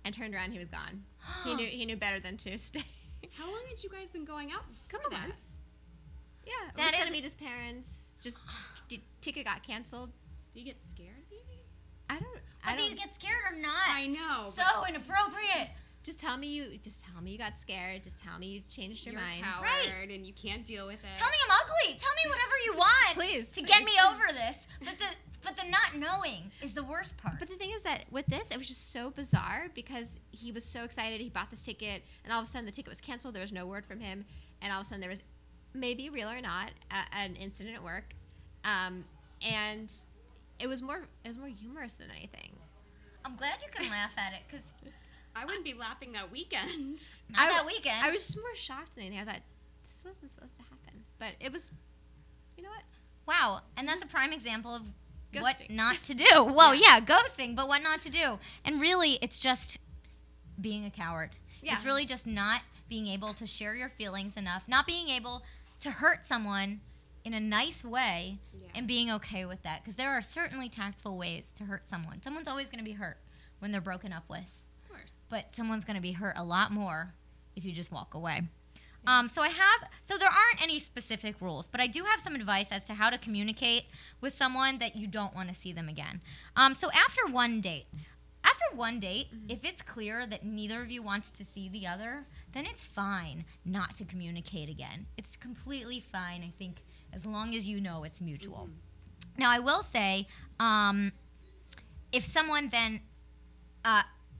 [SPEAKER 9] and turned around. He was gone. He knew better than to stay.
[SPEAKER 8] How long had you guys been going out?
[SPEAKER 9] Couple months. Yeah, I was gonna meet his parents. Just ticket got canceled.
[SPEAKER 8] Do you get scared, maybe?
[SPEAKER 9] I don't.
[SPEAKER 7] Do you get scared or not?
[SPEAKER 8] I know.
[SPEAKER 7] So inappropriate.
[SPEAKER 9] Just tell me you got scared. Just tell me you changed your mind.
[SPEAKER 8] You're a coward and you can't deal with it.
[SPEAKER 7] Tell me I'm ugly. Tell me whatever you want.
[SPEAKER 9] Please.
[SPEAKER 7] To get me over this. But the not knowing is the worst part.
[SPEAKER 9] But the thing is that with this, it was just so bizarre because he was so excited. He bought this ticket, and all of a sudden the ticket was canceled. There was no word from him, and all of a sudden there was, maybe real or not, an incident at work, and it was more humorous than anything.
[SPEAKER 7] I'm glad you can laugh at it because
[SPEAKER 8] I wouldn't be laughing that weekend.
[SPEAKER 7] Not that weekend.
[SPEAKER 9] I was just more shocked than anything. I thought this wasn't supposed to happen, but it was. You know what?
[SPEAKER 7] Wow, and that's a prime example of
[SPEAKER 9] Ghosting.
[SPEAKER 7] what not to do. Well, yeah, ghosting, but what not to do. And really, it's just being a coward.
[SPEAKER 9] Yeah.
[SPEAKER 7] It's really just not being able to share your feelings enough, not being able to hurt someone in a nice way, and being okay with that. Because there are certainly tactful ways to hurt someone. Someone's always going to be hurt when they're broken up with.
[SPEAKER 8] Of course.
[SPEAKER 7] But someone's going to be hurt a lot more if you just walk away. So there aren't any specific rules, but I do have some advice as to how to communicate with someone that you don't want to see them again. So after one date, if it's clear that neither of you wants to see the other, then it's fine not to communicate again. It's completely fine, I think, as long as you know it's mutual. Now, I will say, if someone then,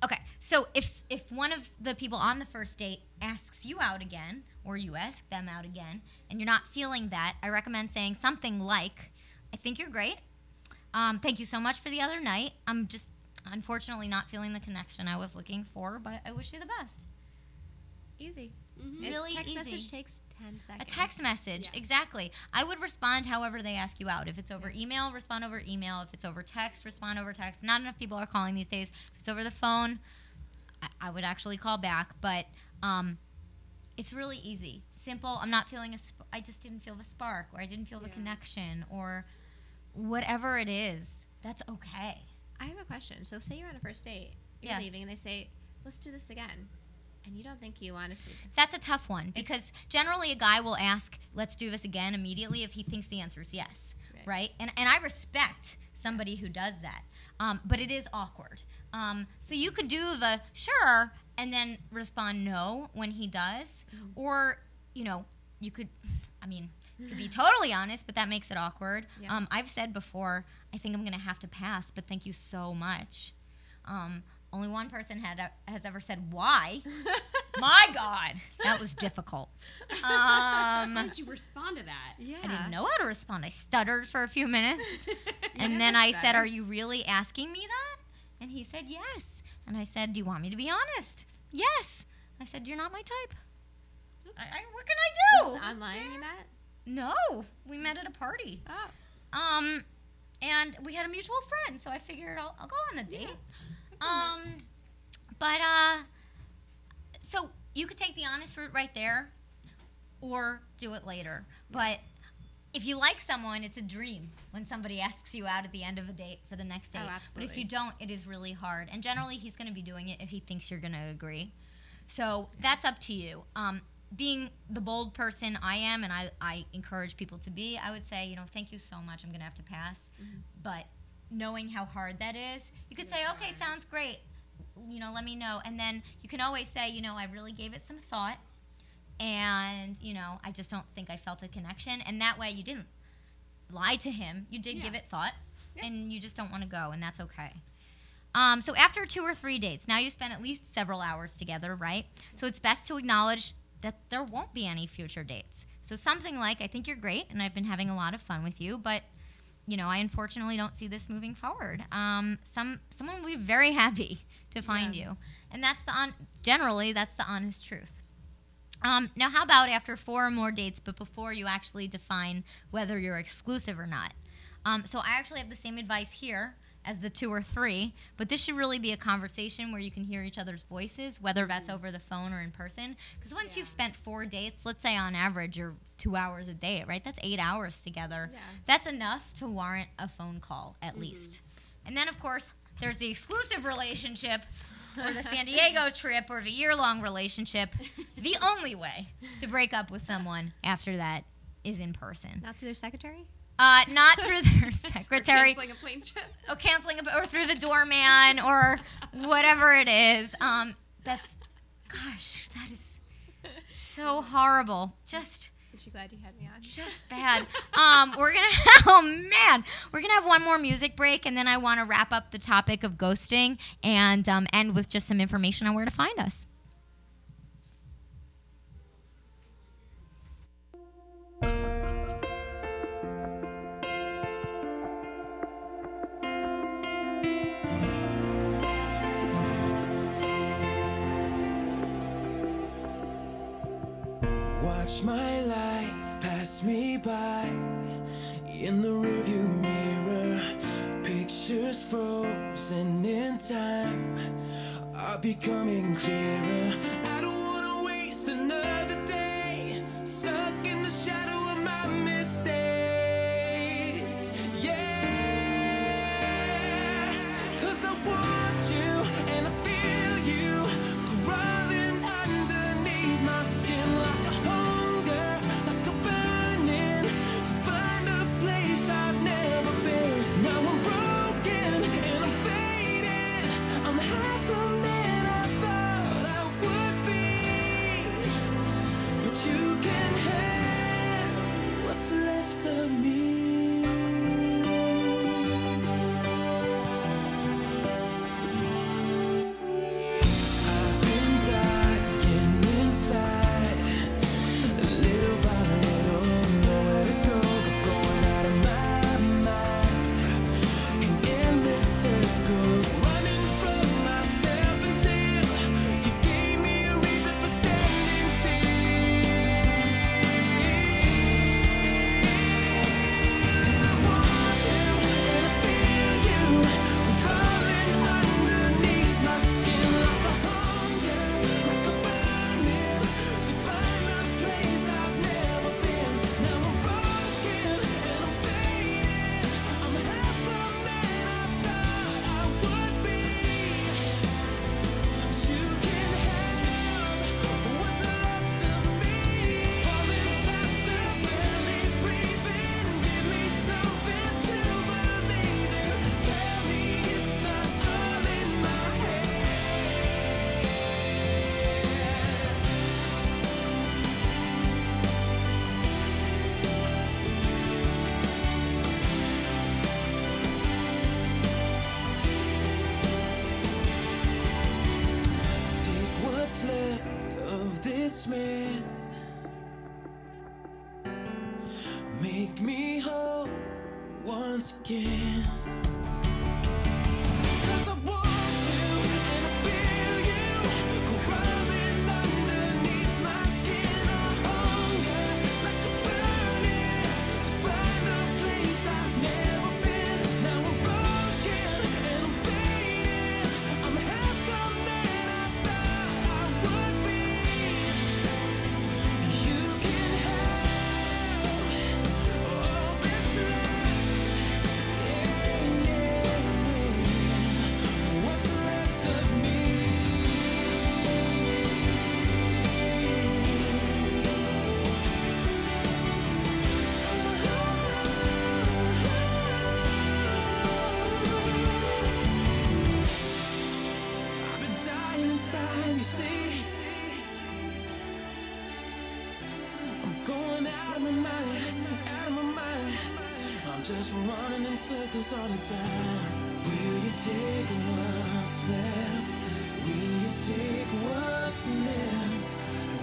[SPEAKER 7] okay, so if one of the people on the first date asks you out again, or you ask them out again, and you're not feeling that, I recommend saying something like, I think you're great. Thank you so much for the other night. I'm just unfortunately not feeling the connection I was looking for, but I wish you the best.
[SPEAKER 9] Easy.
[SPEAKER 7] Really
[SPEAKER 9] text
[SPEAKER 7] easy.
[SPEAKER 9] Message takes 10 seconds.
[SPEAKER 7] A text message, exactly. I would respond however they ask you out. If it's over email, respond over email. If it's over text, respond over text. Not enough people are calling these days. If it's over the phone, I would actually call back. But it's really easy, simple. I'm not feeling I just didn't feel the spark, or I didn't feel the connection, or whatever it is. That's okay.
[SPEAKER 9] I have a question. So say you're on a first date, you're leaving, and they say, let's do this again. And you don't think you want to see them.
[SPEAKER 7] That's a tough one because generally a guy will ask, let's do this again immediately if he thinks the answer is yes, right? And I respect somebody who does that, but it is awkward. So you could do the sure and then respond no when he does, or, you could be totally honest, but that makes it awkward. Yeah. I've said before, I think I'm going to have to pass, but thank you so much. Only one person has ever said, why? My God, that was difficult.
[SPEAKER 8] How did you respond to that?
[SPEAKER 9] Yeah.
[SPEAKER 7] I didn't know how to respond. I stuttered for a few minutes. And then I said, are you really asking me that? And he said, yes. And I said, do you want me to be honest? Yes. I said, you're not my type. What can I do?
[SPEAKER 9] Is this online you met?
[SPEAKER 7] No, we met at a party.
[SPEAKER 9] Oh.
[SPEAKER 7] And we had a mutual friend, so I figured I'll go on the date. So you could take the honest route right there, or do it later. But if you like someone, it's a dream when somebody asks you out at the end of a date for the next date.
[SPEAKER 9] Oh, absolutely.
[SPEAKER 7] But if you don't, it is really hard. And generally, he's going to be doing it if he thinks you're going to agree. So that's up to you. Being the bold person I am, and I encourage people to be, I would say, thank you so much. I'm going to have to pass. But knowing how hard that is, you could say, okay, sounds great. Let me know. And then you can always say, I really gave it some thought. And, I just don't think I felt a connection. And that way you didn't lie to him. You did give it thought. And you just don't want to go. And that's okay. So after 2 or 3 dates, now you spent at least several hours together, right? So it's best to acknowledge that there won't be any future dates. So something like, I think you're great, and I've been having a lot of fun with you, but, I unfortunately don't see this moving forward. Someone will be very happy to find you. And generally, that's the honest truth. Now, how about after 4 or more dates, but before you actually define whether you're exclusive or not? So I actually have the same advice here as the 2 or 3, but this should really be a conversation where you can hear each other's voices, whether that's over the phone or in person. Because once you've spent 4 dates, let's say on average you're 2 hours a date, right? That's 8 hours together. Yeah. That's enough to warrant a phone call at least. And then, of course, there's the exclusive relationship or the San Diego trip or the year-long relationship. The only way to break up with someone after that is in person.
[SPEAKER 9] Not through their secretary?
[SPEAKER 7] Not through their secretary.
[SPEAKER 8] Or canceling a plane trip.
[SPEAKER 7] Or through the doorman or whatever it is. Gosh, that is so horrible. Just.
[SPEAKER 9] Aren't you glad you had me on?
[SPEAKER 7] Just bad. We're gonna have one more music break, and then I want to wrap up the topic of ghosting and end with just some information on where to find us.
[SPEAKER 11] Watch my life pass me by in the rearview mirror. Pictures frozen in time are becoming clearer. I don't wanna waste another day stuck in the shadow of my mistakes. Yeah, 'cause I want you and I feel you crawling underneath my skin like a hunger, like a burning to find a place I've never been. Now I'm broken and I'm faded. I'm half the man I thought I would be, but you can have what's left of me. I've been dying inside, little by little, nowhere to go but going out of my mind, in endless circles, running from myself until you gave me a reason for standing still. I want you and I feel you crawling underneath my skin like a hunger, like a burning to find a place I've never been. Now I'm broken and I'm faded. I'm half the man I thought I would be, but you can have what's left of me. Falling faster, barely breathing. Give me something to believe in. Tell me it's not all in my head. Take what's left of this man, make me whole once again. 'Cause I want you and I feel you crawling underneath my skin. A hunger like a burning to find a place I've never been. Now I'm broken and I'm faded. I'm half the man I thought I would be. You can have all that's left. What's left of me? I've been dying inside, you see. I'm going out of my mind, out of my mind. I'm just running in circles all the time. Will you take what's left? Will you take what's left?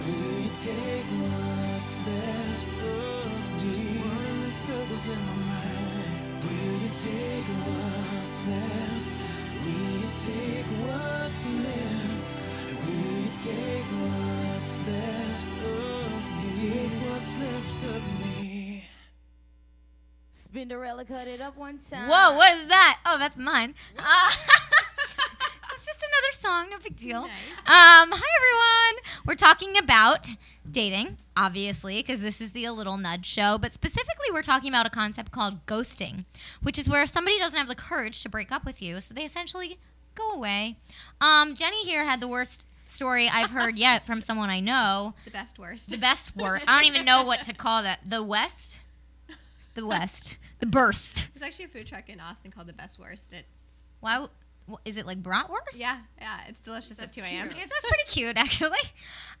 [SPEAKER 11] Will you take what's left of me? Just running in circles in my mind. Will you take what's left? Will you take what's left? Will you take what's left of me? Take what's left of me.
[SPEAKER 15] Spinderella cut it up one time.
[SPEAKER 7] Whoa, what is that? Oh, that's mine. It's just another song, no big deal. Hi, everyone. We're talking about dating, obviously, because this is the A Little Nudge show. But specifically, we're talking about a concept called ghosting, which is where if somebody doesn't have the courage to break up with you, so they essentially go away. Jenny here had the worst story I've heard yet from someone I know.
[SPEAKER 9] The best worst.
[SPEAKER 7] The best worst. I don't even know what to call that. The West? The West. The burst.
[SPEAKER 9] There's actually a food truck in Austin called The Best Worst. It's
[SPEAKER 7] Why? is it like bratwurst?
[SPEAKER 9] Yeah, it's delicious at 2 a.m.
[SPEAKER 7] That's pretty cute, actually.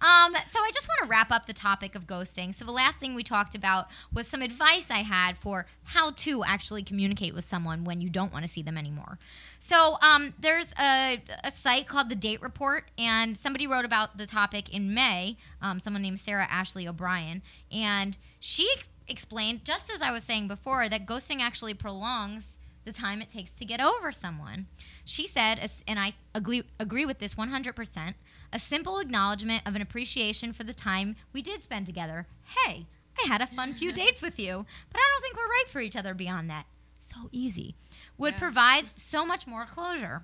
[SPEAKER 7] So I just want to wrap up the topic of ghosting. So the last thing we talked about was some advice I had for how to actually communicate with someone when you don't want to see them anymore. So there's a site called The Date Report, and somebody wrote about the topic in May, someone named Sarah Ashley O'Brien, and she explained, just as I was saying before, that ghosting actually prolongs the time it takes to get over someone. She said, and I agree with this 100%, a simple acknowledgement of an appreciation for the time we did spend together. Hey, I had a fun few dates with you, but I don't think we're right for each other beyond that. So easy. Would provide so much more closure.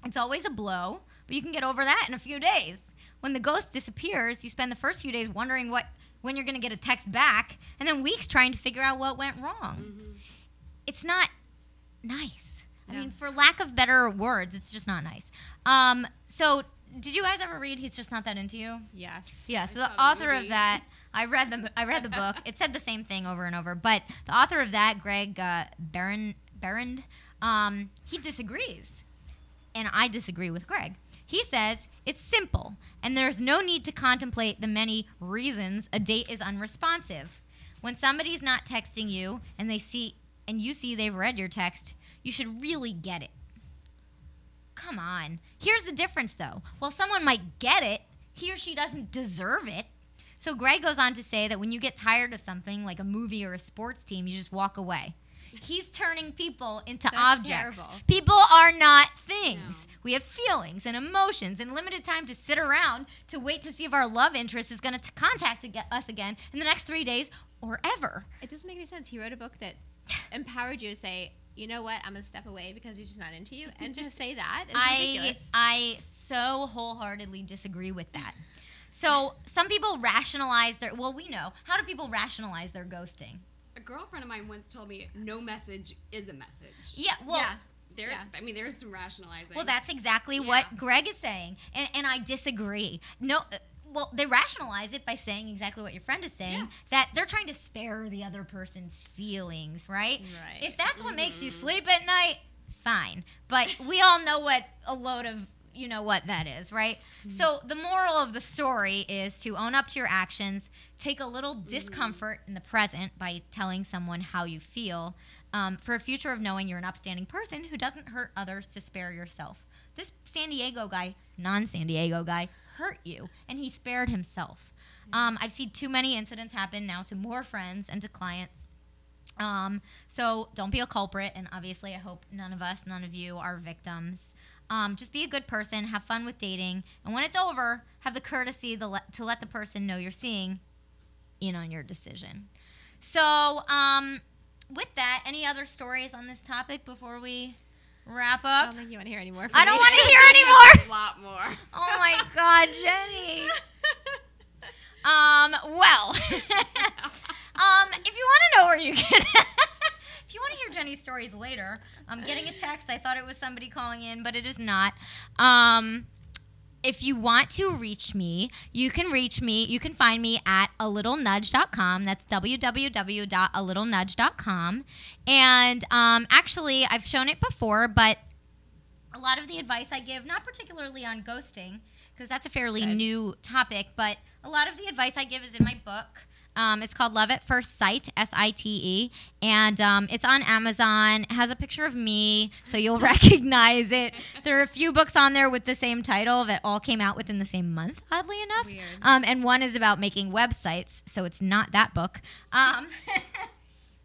[SPEAKER 7] It's always a blow, but you can get over that in a few days. When the ghost disappears, you spend the first few days wondering when you're going to get a text back, and then weeks trying to figure out what went wrong. It's not nice. I mean, for lack of better words, it's just not nice. So did you guys ever read He's Just Not That Into You?
[SPEAKER 9] Yes.
[SPEAKER 7] Yeah, so the author of that, I read the book. It said the same thing over and over, but the author of that, Greg Berend, he disagrees. And I disagree with Greg. He says it's simple, and there's no need to contemplate the many reasons a date is unresponsive. When somebody's not texting you and you see they've read your text, you should really get it. Come on. Here's the difference, though. While someone might get it, he or she doesn't deserve it. So Greg goes on to say that when you get tired of something, like a movie or a sports team, you just walk away. He's turning people into objects.
[SPEAKER 9] Terrible.
[SPEAKER 7] People are not things. No. We have feelings and emotions and limited time to sit around to wait to see if our love interest is going to contact us again in the next 3 days or ever.
[SPEAKER 9] It doesn't make any sense. He wrote a book that empowered you to say, you know what, I'm going to step away because he's just not into you. And to say that is ridiculous.
[SPEAKER 7] I so wholeheartedly disagree with that. So some people rationalize we know. How do people rationalize their ghosting?
[SPEAKER 8] A girlfriend of mine once told me no message is a message.
[SPEAKER 7] Yeah, well,
[SPEAKER 8] I mean, there's some rationalizing.
[SPEAKER 7] Well, that's exactly what Greg is saying, and I disagree. No, well, they rationalize it by saying exactly what your friend is saying, that they're trying to spare the other person's feelings, right?
[SPEAKER 9] Right.
[SPEAKER 7] If that's what makes you sleep at night, fine. But we all know what a load of you know what that is, right? So the moral of the story is to own up to your actions, take a little discomfort in the present by telling someone how you feel, for a future of knowing you're an upstanding person who doesn't hurt others to spare yourself. This non-San Diego guy, hurt you, and he spared himself. I've seen too many incidents happen now to more friends and to clients. So don't be a culprit, and obviously I hope none of you are victims. Just be a good person, have fun with dating, and when it's over, have the courtesy to let the person know you're seeing in on your decision. So with that, any other stories on this topic before we wrap up?
[SPEAKER 9] I don't think you want to hear any more.
[SPEAKER 7] I don't want to hear any more.
[SPEAKER 8] A lot more.
[SPEAKER 7] Oh my God, Jenny. Well, if you want to know where you can, if you want to hear Jenny's stories later, I'm getting a text. I thought it was somebody calling in, but it is not. If you want to reach me, you can find me at alittle.nudge.com. That's www.alittle.nudge.com. And actually, I've shown it before, but a lot of the advice I give, not particularly on ghosting, because that's a fairly new topic, but a lot of the advice I give is in my book. It's called Love at First Sight, S-I-T-E, and it's on Amazon. It has a picture of me, so you'll recognize it. There are a few books on there with the same title that all came out within the same month, oddly enough.
[SPEAKER 9] Weird.
[SPEAKER 7] And one is about making websites, so it's not that book. So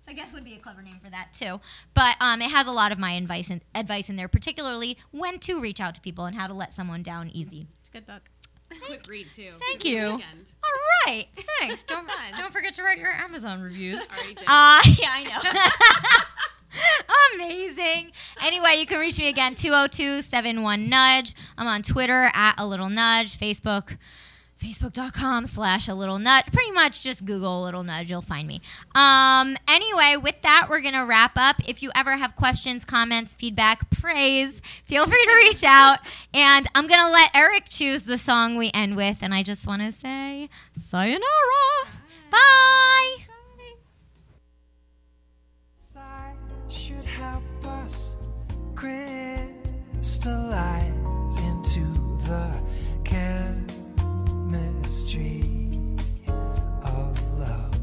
[SPEAKER 7] I guess would be a clever name for that, too. But it has a lot of my advice in there, particularly when to reach out to people and how to let someone down easy.
[SPEAKER 9] It's a good book.
[SPEAKER 8] Quick read, too.
[SPEAKER 7] Thank you. All right. Thanks. Don't forget to write your Amazon reviews.
[SPEAKER 8] Already did.
[SPEAKER 7] Yeah, I know. Amazing. Anyway, you can reach me again, 202-71-NUDGE. I'm on Twitter, @ALittleNudge, Facebook.com/ALittleNudge. Pretty much just Google Little Nudge. You'll find me. Anyway, with that, we're going to wrap up. If you ever have questions, comments, feedback, praise, feel free to reach out. And I'm going to let Eric choose the song we end with. And I just want to say sayonara. Bye.
[SPEAKER 11] Should help us crystallize. the lies into the chemistry of love.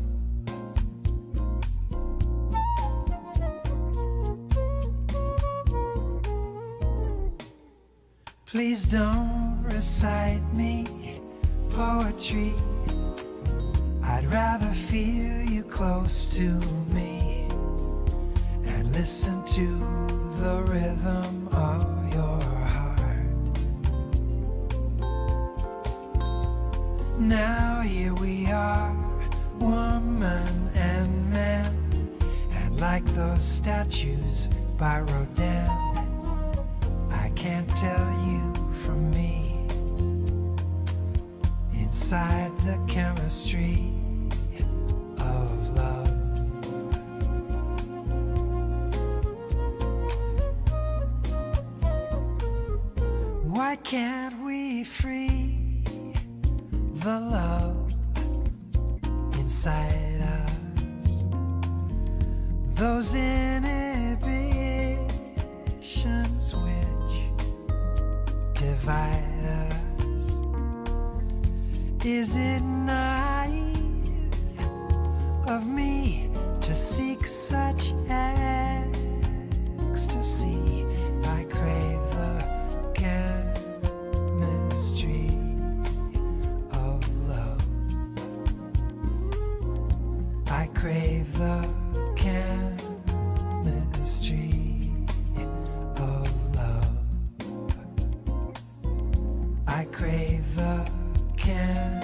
[SPEAKER 11] Please don't recite me poetry. I'd rather feel you close to me and listen to the rhythm of your heart. Now here we are, woman and man, and like those statues by Rodin, I can't tell you from me. Inside the chemistry of love. Why can't we free the love inside us? Those inhibitions which divide us. Is it naive of me to seek such ecstasy? I crave the chemistry of love. I crave the chemistry of love. I crave the chemistry